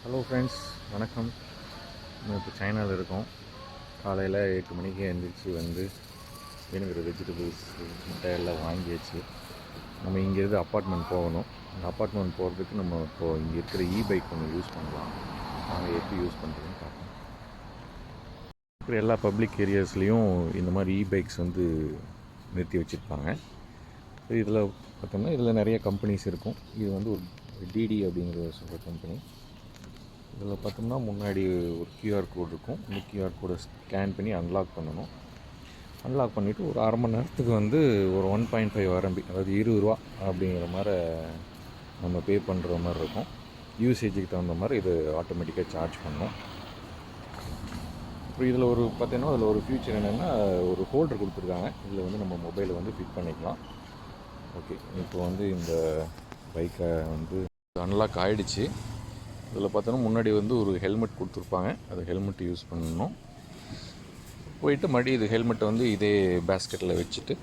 Hello friends, வணக்கம். நம்ம இப்போ சைனாவில் இருக்கோம். காலையில் 8 மணிக்கு எழுந்திரிச்சு வேணுங்கிற வெஜிடபிள்ஸ் முட்டை எல்லாம் வாங்கியாச்சு. நம்ம இங்கேருந்து அப்பார்ட்மெண்ட் போகணும். இந்த அப்பார்ட்மெண்ட் போகிறதுக்கு நம்ம இப்போது இங்கே இருக்கிற பைக் ஒன்று யூஸ் பண்ணலாம். நாங்கள் எப்படி யூஸ் பண்ணுறதுன்னு பார்ப்போம். இருக்கிற எல்லா பப்ளிக் ஏரியாஸ்லேயும் இந்த மாதிரி பைக்ஸ் நிறுத்தி வச்சுருப்பாங்க. இதில் பார்த்தோம்னா இதில் நிறைய கம்பெனிஸ் இருக்கும். இது ஒரு டிடி அப்படிங்கிற சொல்கிற கம்பெனி. இதில் பார்த்தோம்னா முன்னாடி ஒரு கியூஆர் கோடு இருக்கும். இந்த கியூஆர் கோடை ஸ்கேன் பண்ணி அன்லாக் பண்ணணும். அன்லாக் பண்ணிவிட்டு ஒரு அரை மணி நேரத்துக்கு ஒரு 1.5 RMB, அதாவது 20 ரூபா அப்படிங்கிற மாதிரி நம்ம பே பண்ணுற மாதிரி இருக்கும். யூசேஜுக்கு தகுந்த மாதிரி இது ஆட்டோமேட்டிக்காக சார்ஜ் பண்ணும். அப்புறம் இதில் பார்த்தீங்கன்னா அதில் ஒரு ஃபியூச்சர் என்னென்னா, ஒரு ஹோல்டர் கொடுத்துருக்காங்க. இதில் நம்ம மொபைலை ஃபிட் பண்ணிக்கலாம். ஓகே, இப்போ இந்த பைக்கை அன்லாக் ஆகிடுச்சு. இதில் பார்த்தோன்னா முன்னாடி ஒரு ஹெல்மெட் கொடுத்துருப்பாங்க. அது ஹெல்மெட் யூஸ் பண்ணணும். போயிட்டு மறுபடியும் இது ஹெல்மெட்டை இதே பேஸ்கெட்டில் வச்சுட்டு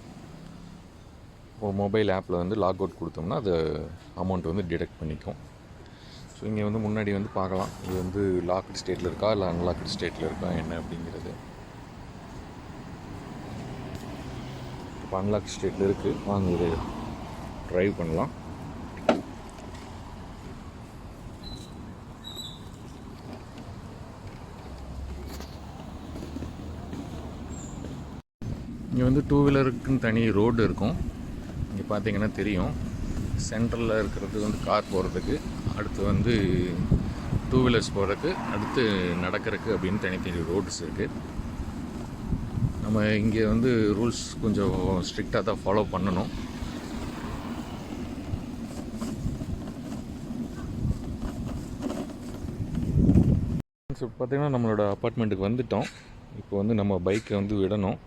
மொபைல் ஆப்பில் லாக் அவுட் கொடுத்தோம்னா அது அமௌண்ட் டிடெக்ட் பண்ணிக்கும். ஸோ இங்கே முன்னாடி பார்க்கலாம், இது லாக்டு ஸ்டேட்டில் இருக்கா இல்லை அன்லாக்டு ஸ்டேட்டில் இருக்கா என்ன அப்படிங்கிறது. இப்போ அன்லாக் ஸ்டேட்டில் இருக்குது. வாங்க இது ட்ரைவ் பண்ணலாம். இங்கே டூ வீலருக்குன்னு தனி ரோடு இருக்கும். இங்கே பார்த்தீங்கன்னா தெரியும். சென்ட்ரலில் இருக்கிறது கார் போகிறதுக்கு, அடுத்து டூ வீலர்ஸ் போகிறதுக்கு, அடுத்து நடக்கிறதுக்கு அப்படின்னு தனித்தனி ரோட்ஸ் இருக்குது. நம்ம இங்கே ரூல்ஸ் கொஞ்சம் ஸ்ட்ரிக்டாக தான் ஃபாலோ பண்ணணும். ஸோ பார்த்திங்கன்னா நம்மளோட அப்பார்ட்மெண்ட்டுக்கு வந்துவிட்டோம். இப்போ நம்ம பைக்கை விடணும்.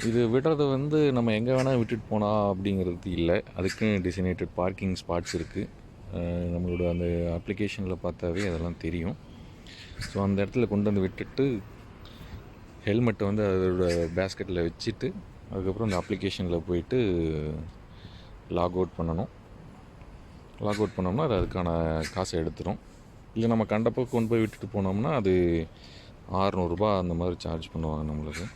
இது விடுறது நம்ம எங்கே வேணால் விட்டுட்டு போனால் அப்படிங்கிறது இல்லை. அதுக்குன்னு டெசினேட்டட் பார்க்கிங் ஸ்பாட்ஸ் இருக்குது. நம்மளோட அந்த அப்ளிகேஷனில் பார்த்தாவே அதெல்லாம் தெரியும். ஸோ அந்த இடத்துல கொண்டு விட்டுட்டு ஹெல்மெட்டை அதோட பேஸ்கெட்டில் வச்சுட்டு அதுக்கப்புறம் அந்த அப்ளிகேஷனில் போயிட்டு லாக் அவுட் பண்ணணும். லாக் அவுட் பண்ணோம்னா அது அதுக்கான காசை எடுத்துரும். இல்லை நம்ம கண்டப்போ கொண்டு போய் விட்டுட்டு போனோம்னா அது 600 ரூபா அந்த மாதிரி சார்ஜ் பண்ணுவாங்க நம்மளுக்கு.